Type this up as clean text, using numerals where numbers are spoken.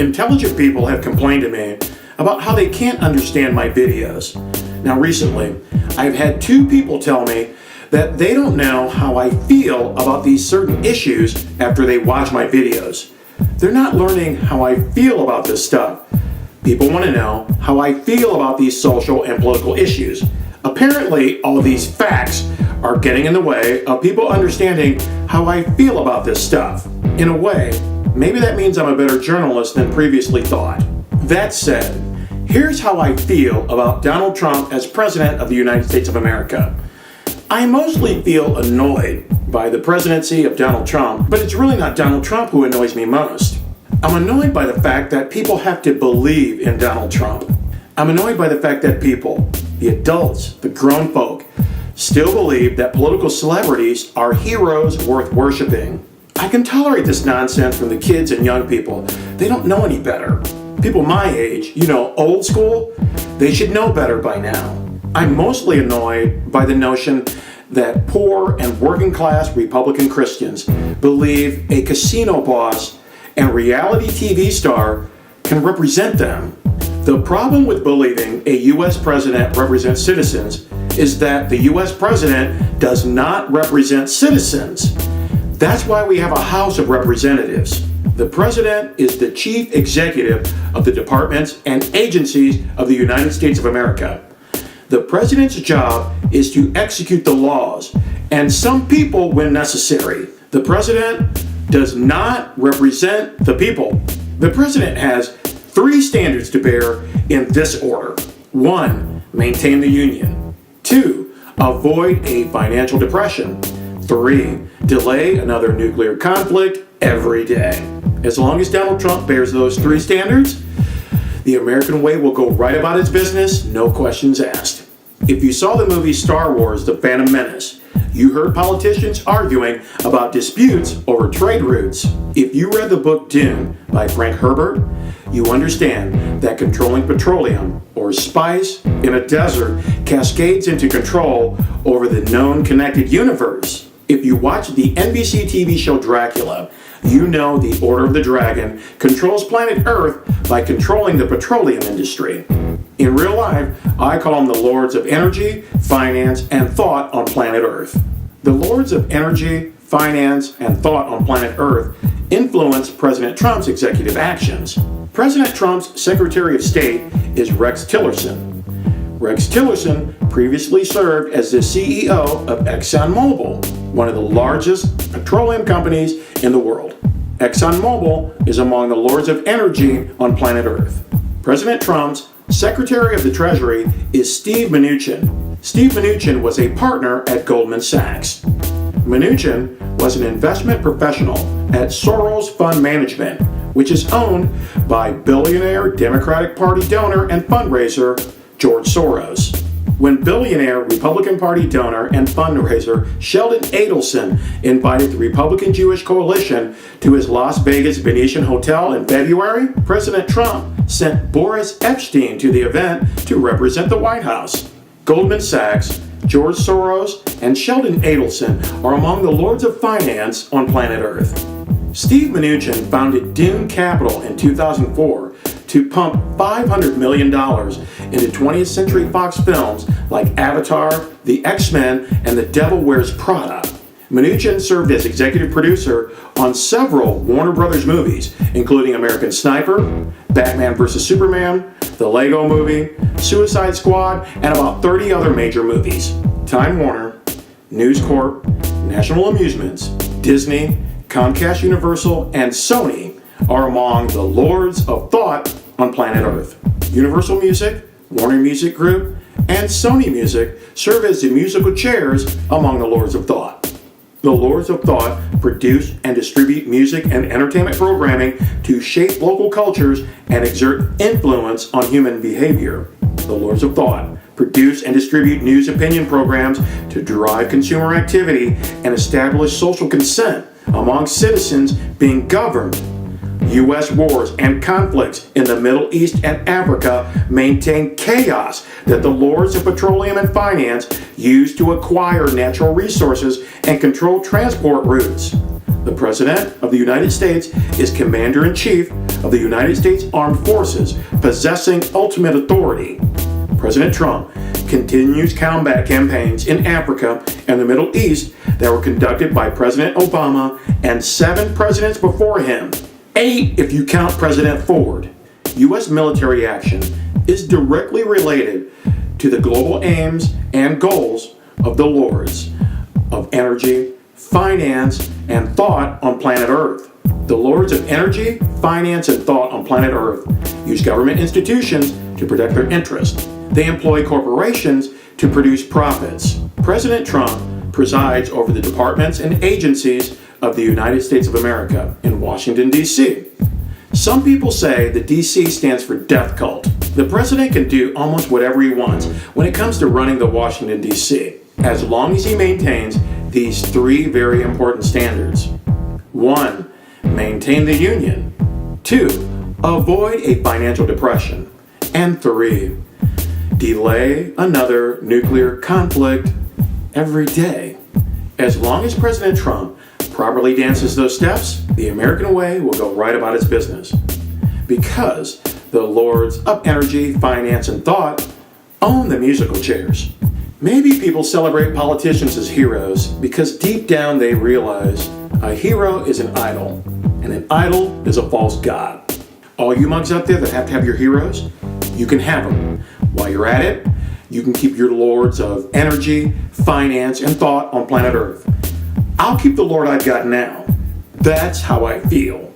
Intelligent people have complained to me about how they can't understand my videos. Now recently, I've had 2 people tell me that they don't know how I feel about these certain issues after they watch my videos. They're not learning how I feel about this stuff. People want to know how I feel about these social and political issues. Apparently, all of these facts are getting in the way of people understanding how I feel about this stuff. In a way, maybe that means I'm a better journalist than previously thought. That said, here's how I feel about Donald Trump as President of the United States of America. I mostly feel annoyed by the presidency of Donald Trump, but it's really not Donald Trump who annoys me most. I'm annoyed by the fact that people have to believe in Donald Trump. I'm annoyed by the fact that people, the adults, the grown folk, still believe that political celebrities are heroes worth worshiping. I can tolerate this nonsense from the kids and young people. They don't know any better. People my age, old school, they should know better by now. I'm mostly annoyed by the notion that poor and working class Republican Christians believe a casino boss and reality TV star can represent them. The problem with believing a U.S. president represents citizens is that the U.S. president does not represent citizens. That's why we have a House of Representatives. The president is the chief executive of the departments and agencies of the United States of America. The president's job is to execute the laws, and some people when necessary. The president does not represent the people. The president has 3 standards to bear in this order. 1, maintain the union. 2, avoid a financial depression. 3, delay another nuclear conflict every day. As long as Donald Trump bears those 3 standards, the American way will go right about its business, no questions asked. If you saw the movie Star Wars: The Phantom Menace, you heard politicians arguing about disputes over trade routes. If you read the book Dune by Frank Herbert, you understand that controlling petroleum or spice in a desert cascades into control over the known connected universe. If you watch the NBC TV show Dracula, you know the Order of the Dragon controls planet Earth by controlling the petroleum industry. In real life, I call them the Lords of Energy, Finance, and Thought on planet Earth. The Lords of Energy, Finance, and Thought on planet Earth influence President Trump's executive actions. President Trump's Secretary of State is Rex Tillerson. Rex Tillerson previously served as the CEO of ExxonMobil, one of the largest petroleum companies in the world. ExxonMobil is among the Lords of Energy on planet Earth. President Trump's Secretary of the Treasury is Steve Mnuchin. Steve Mnuchin was a partner at Goldman Sachs. Mnuchin was an investment professional at Soros Fund Management, which is owned by billionaire Democratic Party donor and fundraiser George Soros. When billionaire Republican Party donor and fundraiser Sheldon Adelson invited the Republican Jewish Coalition to his Las Vegas Venetian hotel in February, President Trump sent Boris Epstein to the event to represent the White House. Goldman Sachs, George Soros, and Sheldon Adelson are among the Lords of Finance on planet Earth. Steve Mnuchin founded Dune Capital in 2004 to pump $500 million into 20th Century Fox films like Avatar, The X-Men, and The Devil Wears Prada. Mnuchin served as executive producer on several Warner Brothers movies, including American Sniper, Batman vs. Superman, The Lego Movie, Suicide Squad, and about 30 other major movies. Time Warner, News Corp, National Amusements, Disney, Comcast Universal, and Sony are among the Lords of Thought on planet Earth. Universal Music, Warner Music Group, and Sony Music serve as the musical chairs among the Lords of Thought. The Lords of Thought produce and distribute music and entertainment programming to shape local cultures and exert influence on human behavior. The Lords of Thought produce and distribute news opinion programs to drive consumer activity and establish social consent among citizens being governed. U.S. wars and conflicts in the Middle East and Africa maintain chaos that the Lords of Petroleum and Finance use to acquire natural resources and control transport routes. The President of the United States is Commander-in-Chief of the United States Armed Forces possessing ultimate authority, President Trump continues combat campaigns in Africa and the Middle East that were conducted by President Obama and 7 presidents before him, 8 if you count President Ford. U.S. military action is directly related to the global aims and goals of the lords of energy, finance, and thought on planet Earth. The lords of energy, finance, and thought on planet Earth use government institutions to protect their interests. They employ corporations to produce profits. President Trump presides over the departments and agencies of the United States of America in Washington, D.C. Some people say the D.C. stands for death cult. The president can do almost whatever he wants when it comes to running the Washington, D.C., as long as he maintains these 3 very important standards. 1. Maintain the union. 2. Avoid a financial depression. And 3. Delay another nuclear conflict every day. As long as President Trump properly dances those steps, the American way will go right about its business. Because the lords of energy, finance, and thought own the musical chairs. Maybe people celebrate politicians as heroes because deep down they realize a hero is an idol, and an idol is a false god. All you mugs out there that have to have your heroes, you can have them. While you're at it, you can keep your lords of energy, finance, and thought on planet Earth. I'll keep the Lord I've got now. That's how I feel.